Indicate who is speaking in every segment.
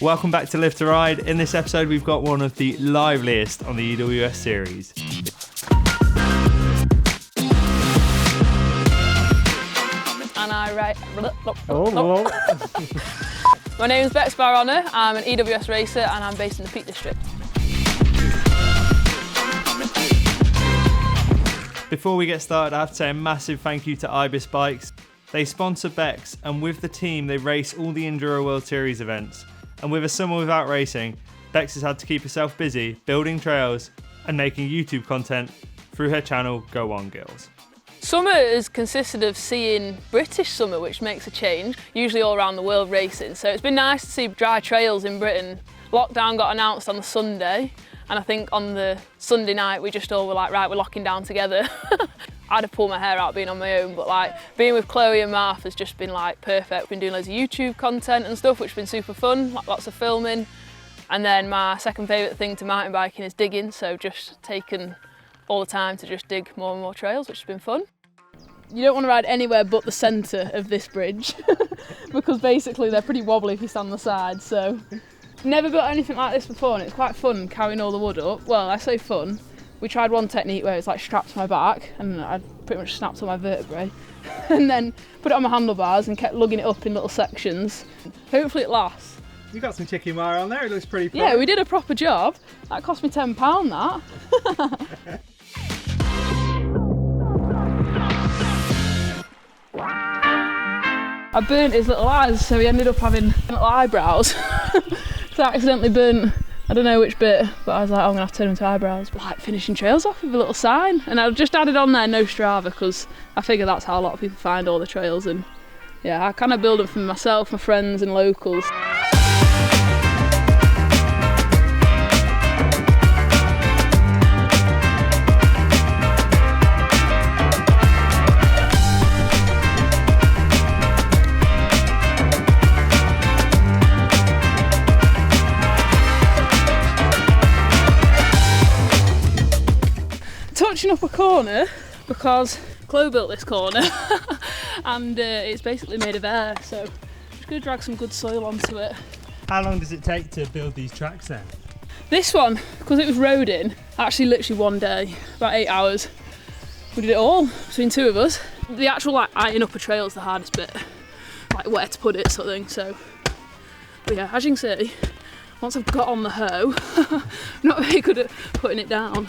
Speaker 1: Welcome back to Live to Ride. In this episode, we've got one of the liveliest on the EWS series.
Speaker 2: And I ride. My name is Bex Barona. I'm an EWS racer and I'm based in the Peak District.
Speaker 1: Before we get started, I have to say a massive thank you to Ibis Bikes. They sponsor Bex, and with the team, they race all the Enduro World Series events. And with a summer without racing, Bex has had to keep herself busy building trails and making YouTube content through her channel Gowaan Girls.
Speaker 2: Summer has consisted of seeing British summer, which makes a change, usually all around the world racing. So it's been nice to see dry trails in Britain. Lockdown got announced on the Sunday, and I think on the Sunday night we just all were like, right, we're locking down together. I'd have pulled my hair out being on my own, but like being with Chloe and Marth has just been like perfect. We've been doing loads of YouTube content and stuff, which has been super fun, like lots of filming. And then my second favourite thing to mountain biking is digging, so just taken all the time to just dig more and more trails, which has been fun. You don't want to ride anywhere but the centre of this bridge because basically they're pretty wobbly if you stand on the side, so. Never built anything like this before and it's quite fun carrying all the wood up. Well, I say fun. We tried one technique where it's like strapped to my back and I pretty much snapped all my vertebrae and then put it on my handlebars and kept lugging it up in little sections. Hopefully it lasts.
Speaker 1: You got some chicken wire on there, it looks pretty fun.
Speaker 2: Yeah, we did a proper job. That cost me £10 that. I burnt his little eyes, so he ended up having little eyebrows. So I accidentally burnt, I don't know which bit, but I was like, oh, I'm gonna have to turn them to eyebrows. But like finishing trails off with a little sign. And I've just added on there no Strava because I figure that's how a lot of people find all the trails. And yeah, I kind of build it for myself, my friends and locals. Touching up a corner because Chloe built this corner and it's basically made of air, so I'm just going to drag some good soil onto it.
Speaker 1: How long does it take to build these tracks then?
Speaker 2: This one, because it was roading, actually literally one day, about 8 hours. We did it all between two of us. The actual like ironing up a trail is the hardest bit, like where to put it sort of thing. So, but yeah, as you can see, once I've got on the hoe, I'm not very good at putting it down.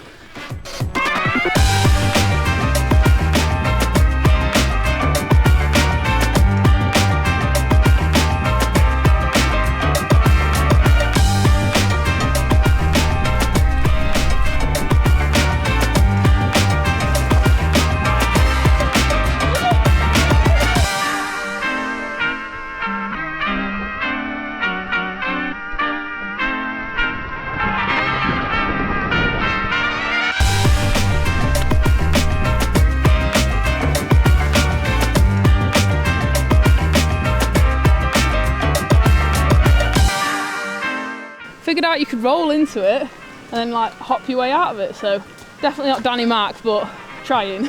Speaker 2: Figured out you could roll into it and then like hop your way out of it, so definitely not Danny Mac, but trying.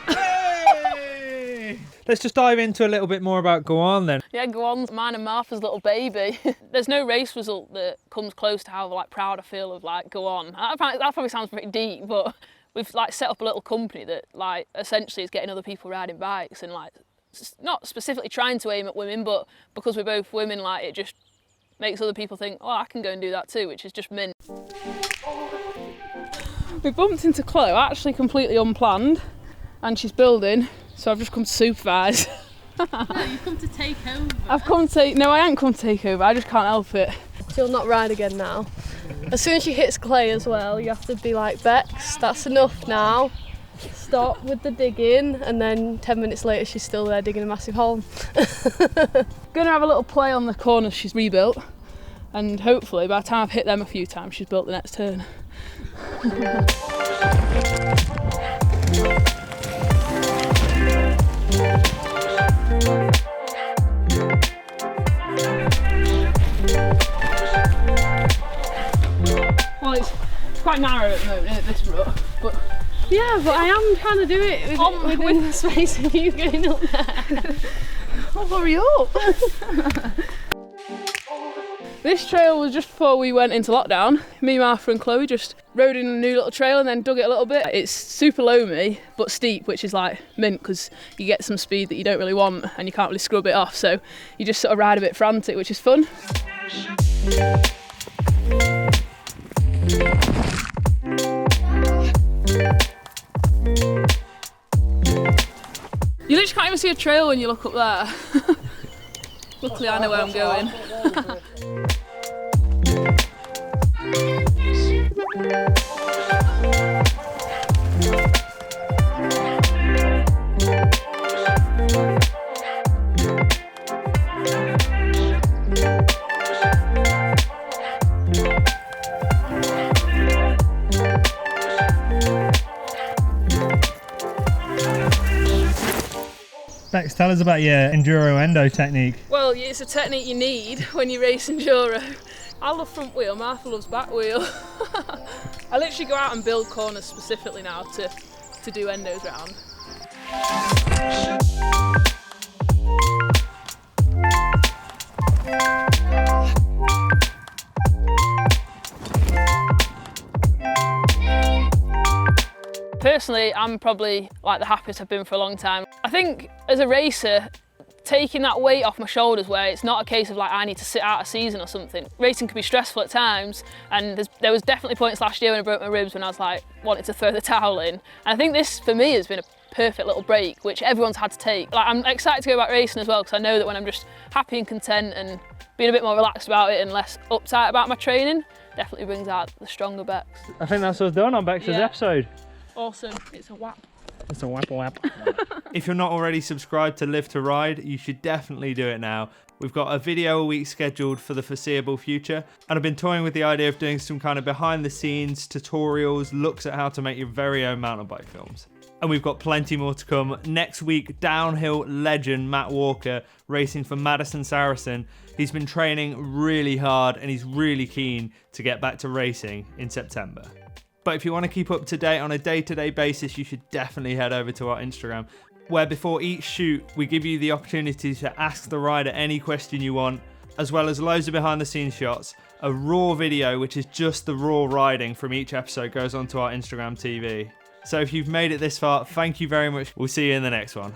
Speaker 1: Hey! Let's just dive into a little bit more about Gowaan then.
Speaker 2: Yeah, Gowaan's mine and Martha's little baby. There's no race result that comes close to how like proud I feel of like Gowaan. That probably sounds pretty deep, but we've like set up a little company that like essentially is getting other people riding bikes and like not specifically trying to aim at women, but because we're both women, like it just makes other people think, oh, I can go and do that too, which is just mint. We bumped into Chloe, actually completely unplanned, and she's building, so I've just come to supervise.
Speaker 3: No, you've come to take over.
Speaker 2: No, I ain't come to take over, I just can't help it.
Speaker 3: She'll not ride again now. As soon as she hits clay as well, you have to be like, Bex, that's enough now. Stop with the digging, and then 10 minutes later she's still there digging a massive hole.
Speaker 2: Gonna have a little play on the corners she's rebuilt, and hopefully by the time I've hit them a few times she's built the next turn. Well, it's quite narrow at the moment, isn't it, this rut, but
Speaker 3: Yeah, but I am trying to do it within the space of you going up there.
Speaker 2: Oh, hurry up! This trail was just before we went into lockdown. Me, Martha and Chloe just rode in a new little trail and then dug it a little bit. It's super loamy but steep, which is like mint because you get some speed that you don't really want and you can't really scrub it off, so you just sort of ride a bit frantic, which is fun. You literally can't even see a trail when you look up there. Luckily I know where I'm going.
Speaker 1: Bex, tell us about your enduro endo technique.
Speaker 2: Well, it's a technique you need when you race enduro. I love front wheel, Martha loves back wheel. I literally go out and build corners specifically now to do endos round. Personally, I'm probably like the happiest I've been for a long time. I think as a racer, taking that weight off my shoulders where it's not a case of like I need to sit out a season or something. Racing can be stressful at times, and there was definitely points last year when I broke my ribs when I was like wanted to throw the towel in. And I think this for me has been a perfect little break, which everyone's had to take. Like, I'm excited to go back racing as well because I know that when I'm just happy and content and being a bit more relaxed about it and less uptight about my training, definitely brings out the stronger Bex.
Speaker 1: I think that's us done on Bex's episode.
Speaker 2: Awesome, it's a whap.
Speaker 1: It's a whap. If you're not already subscribed to Live to Ride, you should definitely do it now. We've got a video a week scheduled for the foreseeable future, and I've been toying with the idea of doing some kind of behind the scenes tutorials, looks at how to make your very own mountain bike films. And we've got plenty more to come. Next week, downhill legend Matt Walker racing for Madison Saracen. He's been training really hard and he's really keen to get back to racing in September. But if you want to keep up to date on a day-to-day basis, you should definitely head over to our Instagram, where before each shoot, we give you the opportunity to ask the rider any question you want, as well as loads of behind-the-scenes shots. A raw video, which is just the raw riding from each episode, goes onto our Instagram TV. So if you've made it this far, thank you very much. We'll see you in the next one.